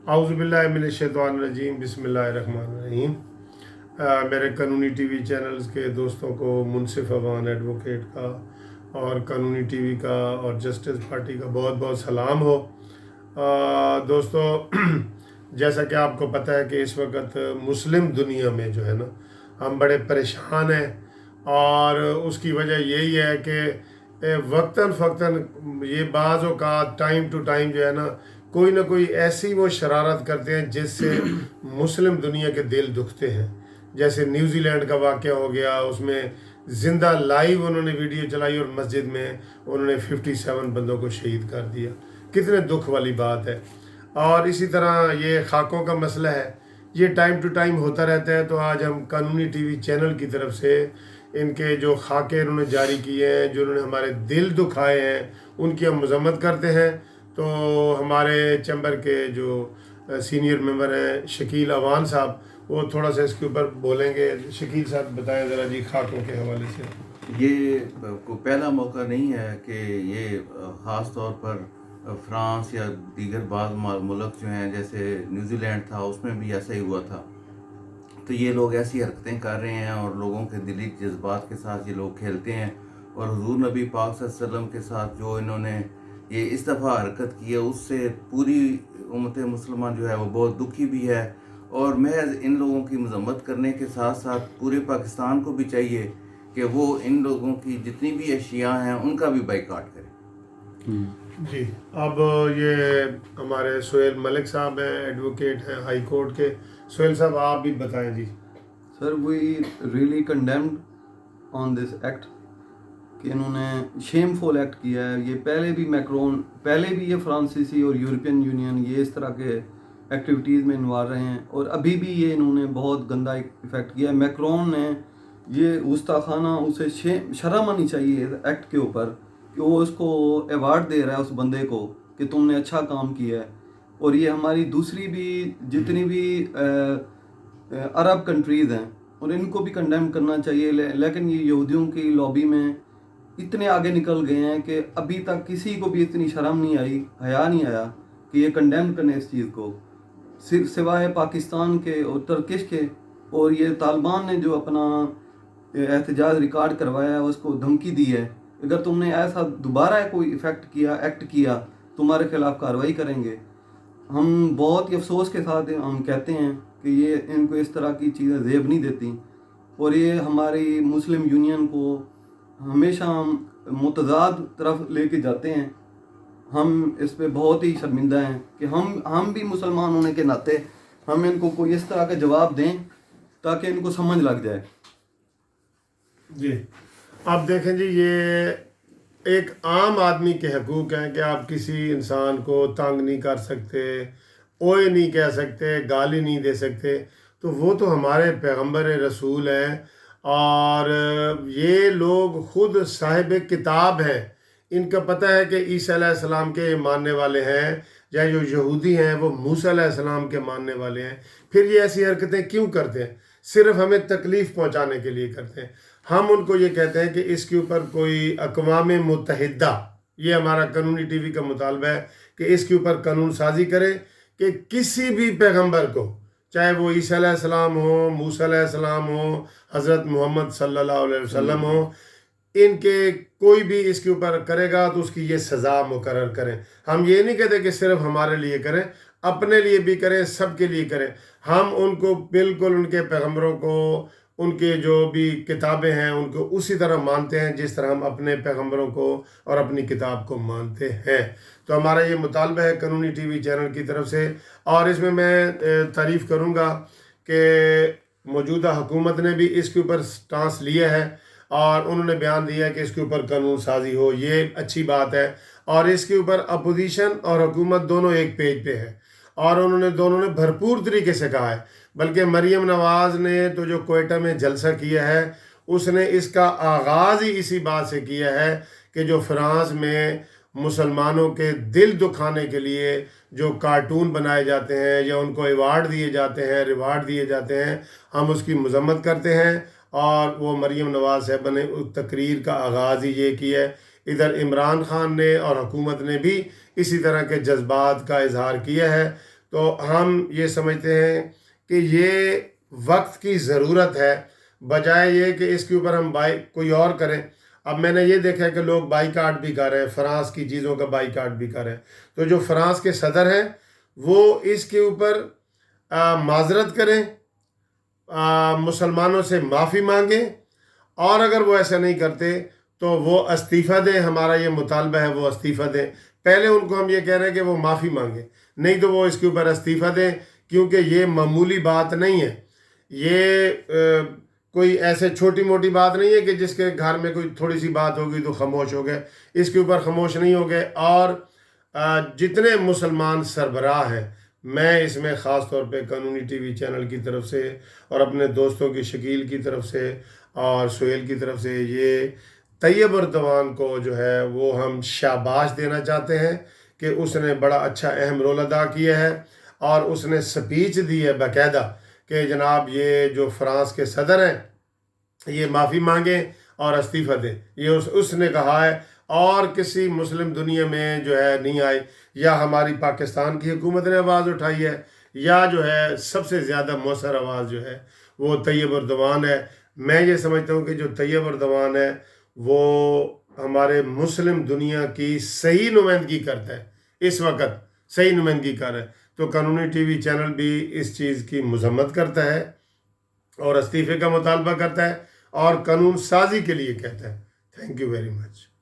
आउज़ुबिल्लाहि मिनश्शैतानिर्रजीम बिस्मिल्लाहिर्रहमानिर्रहीम। मेरे कानूनी टीवी चैनल्स के दोस्तों को मुनसिफ अवान एडवोकेट का और कानूनी टीवी का और जस्टिस पार्टी का बहुत बहुत सलाम हो। दोस्तों जैसा कि आपको पता है कि इस वक्त मुस्लिम दुनिया में जो है ना, हम बड़े परेशान हैं और उसकी वजह यही है कि वक्तन फ़क्तन ये बाज़ औक़ात टाइम टू टाइम जो है ना कोई ऐसी वो शरारत करते हैं जिससे मुस्लिम दुनिया के दिल दुखते हैं। जैसे न्यूजीलैंड का वाक़या हो गया, उसमें ज़िंदा लाइव उन्होंने वीडियो चलाई और मस्जिद में उन्होंने 57 बंदों को शहीद कर दिया। कितने दुख वाली बात है। और इसी तरह ये खाकों का मसला है, ये टाइम टू टाइम होता रहता है। तो आज हम कानूनी टीवी चैनल की तरफ से इनके जो खाके उन्होंने जारी किए हैं, जो उन्होंने हमारे दिल दुखाए हैं, उनकी हम मजम्मत करते हैं। तो हमारे चैम्बर के जो सीनियर मेंबर हैं शकील अवान साहब, वो थोड़ा सा इसके ऊपर बोलेंगे। शकील साहब बताएं ज़रा जी, खाकों के हवाले से। ये को पहला मौका नहीं है कि ये ख़ास तौर पर फ्रांस या दीगर बाज़ मुल्क जो हैं, जैसे न्यूजीलैंड था, उसमें भी ऐसा ही हुआ था। तो ये लोग ऐसी हरकतें कर रहे हैं और लोगों के दिली जज्बात के साथ ये लोग खेलते हैं। और हुज़ूर नबी पाक सल्लल्लाहु अलैहि वसल्लम के साथ जो इन्होंने ये इस दफ़ा हरकत की है, उससे पूरी उम्मत मुसलमान जो है वो बहुत दुखी भी है। और महज इन लोगों की मजम्मत करने के साथ साथ पूरे पाकिस्तान को भी चाहिए कि वो इन लोगों की जितनी भी अशिया हैं उनका भी बाइकाट करें। जी, अब ये हमारे सोहेल मलिक साहब हैं, एडवोकेट हैं हाई कोर्ट के। सोहेल साहब आप भी बताएं जी। Sir, we really condemned on this act कि इन्होंने शेमफुल एक्ट किया है। ये पहले भी ये फ्रांसीसी और यूरोपियन यूनियन ये इस तरह के एक्टिविटीज़ में इन्वॉल्व रहे हैं और अभी भी ये इन्होंने बहुत गंदा इफ़ेक्ट किया है। मैक्रोन ने ये गुस्ताखाना, उसे शर्म आनी चाहिए एक्ट के ऊपर कि वो उसको अवार्ड दे रहा है उस बंदे को कि तुमने अच्छा काम किया है। और ये हमारी दूसरी भी जितनी भी अरब कंट्रीज़ हैं और इनको भी कंडेम करना चाहिए। लेकिन ये यहूदियों की लॉबी में इतने आगे निकल गए हैं कि अभी तक किसी को भी इतनी शर्म नहीं आई, हया नहीं आया कि ये कंडेम करने इस चीज़ को, सिर्फ सिवाय पाकिस्तान के और तुर्किश के। और ये तालिबान ने जो अपना एहतजाज रिकॉर्ड करवाया है, उसको धमकी दी है, अगर तुमने ऐसा दोबारा कोई एक्ट किया तुम्हारे खिलाफ कार्रवाई करेंगे। हम बहुत ही अफसोस के साथ हम कहते हैं कि ये इनको इस तरह की चीज़ें ज़ेब नहीं देती और ये हमारी मुस्लिम यूनियन को हमेशा मुतज़ाद तरफ लेके जाते हैं। हम इस पे बहुत ही शर्मिंदा हैं कि हम भी मुसलमान होने के नाते हम इनको कोई इस तरह का जवाब दें ताकि इनको समझ लग जाए। जी, अब देखें जी, ये एक आम आदमी के हकूक़ हैं कि आप किसी इंसान को तंग नहीं कर सकते, ओए नहीं कह सकते, गाली नहीं दे सकते। तो वो तो हमारे पैगंबर रसूल हैं और ये लोग ख़ुद साहिब किताब हैं। इनका पता है कि ईसा अलैहिस्सलाम के मानने वाले हैं, या जो यहूदी हैं वो मूसा अलैहिस्सलाम के मानने वाले हैं। फिर ये ऐसी हरकतें क्यों करते हैं? सिर्फ हमें तकलीफ़ पहुंचाने के लिए करते हैं। हम उनको ये कहते हैं कि इसके ऊपर कोई अक़वाम मुत्तहिदा, ये हमारा कानूनी टीवी का मुतालबा है कि इसके ऊपर कानून साजी करे कि किसी भी पैगंबर को, चाहे वो ईसा अलैहिस्सलाम हो, मूसा अलैहिस्सलाम हो, हज़रत मोहम्मद सल्लल्लाहु अलैहि वसल्लम हो, इनके कोई भी इसके ऊपर करेगा तो उसकी ये सज़ा मुकर्रर करें। हम ये नहीं कहते कि सिर्फ हमारे लिए करें, अपने लिए भी करें, सबके लिए करें। हम उनको बिल्कुल उनके पैगंबरों को, उनके जो भी किताबें हैं उनको उसी तरह मानते हैं जिस तरह हम अपने पैगंबरों को और अपनी किताब को मानते हैं। तो हमारा ये मुतालबा है कानूनी टीवी चैनल की तरफ से। और इसमें मैं तारीफ़ करूँगा कि मौजूदा हुकूमत ने भी इसके ऊपर स्टांस लिया है और उन्होंने बयान दिया है कि इसके ऊपर कानून साजी हो, ये अच्छी बात है। और इसके ऊपर अपोजिशन और हुकूमत दोनों एक पेज पे है और उन्होंने दोनों ने भरपूर तरीके से कहा है। बल्कि मरीम नवाज़ ने तो जो कोयटा में जलसा किया है, उसने इसका आगाज़ ही इसी बात से किया है कि जो फ्रांस में मुसलमानों के दिल दुखाने के लिए जो कार्टून बनाए जाते हैं या उनको अवार्ड दिए जाते हैं, रिवार्ड दिए जाते हैं, हम उसकी मजम्मत करते हैं। और वो मरीम नवाज़ साहब ने उस तकरीर का आगाज़ ही ये किया है। इधर इमरान खान ने और हुकूमत ने भी इसी तरह के जज्बात का इजहार किया है। تو ہم یہ سمجھتے ہیں کہ یہ وقت کی ضرورت ہے، بجائے یہ کہ اس کے اوپر ہم کوئی اور کریں۔ اب میں نے یہ دیکھا ہے کہ لوگ بائیکاٹ بھی کر رہے ہیں، فرانس کی چیزوں کا بائیکاٹ بھی کر رہے ہیں۔ تو جو فرانس کے صدر ہیں وہ اس کے اوپر معذرت کریں، مسلمانوں سے معافی مانگیں، اور اگر وہ ایسا نہیں کرتے تو وہ استعفیٰ دیں۔ ہمارا یہ مطالبہ ہے وہ استعفیٰ دیں۔ پہلے ان کو ہم یہ کہہ رہے ہیں کہ وہ معافی مانگیں، نہیں تو وہ اس کے اوپر استعفیٰ دیں، کیونکہ یہ معمولی بات نہیں ہے۔ یہ کوئی ایسے چھوٹی موٹی بات نہیں ہے کہ جس کے گھر میں کوئی تھوڑی سی بات ہوگی تو خاموش ہو گئے، اس کے اوپر خاموش نہیں ہو گئے۔ اور جتنے مسلمان سربراہ ہیں، میں اس میں خاص طور پہ قانونی ٹی وی چینل کی طرف سے اور اپنے دوستوں کی شکیل کی طرف سے اور سہیل کی طرف سے یہ طیب اردوان کو جو ہے وہ ہم شاباش دینا چاہتے ہیں کہ اس نے بڑا اچھا اہم رول ادا کیا ہے، اور اس نے سپیچ دی ہے باقاعدہ کہ جناب یہ جو فرانس کے صدر ہیں یہ معافی مانگیں اور استعفیٰ دیں۔ یہ اس نے کہا ہے، اور کسی مسلم دنیا میں جو ہے نہیں آئی، یا ہماری پاکستان کی حکومت نے آواز اٹھائی ہے، یا جو ہے سب سے زیادہ مؤثر آواز جو ہے وہ طیب اردوان ہے۔ میں یہ سمجھتا ہوں کہ جو طیب اردوان ہے وہ ہمارے مسلم دنیا کی صحیح نمائندگی کرتا ہے، اس وقت صحیح نمائندگی کر رہا ہے۔ تو قانونی ٹی وی چینل بھی اس چیز کی مذمت کرتا ہے اور استعفے کا مطالبہ کرتا ہے اور قانون سازی کے لیے کہتا ہے۔ Thank you very much.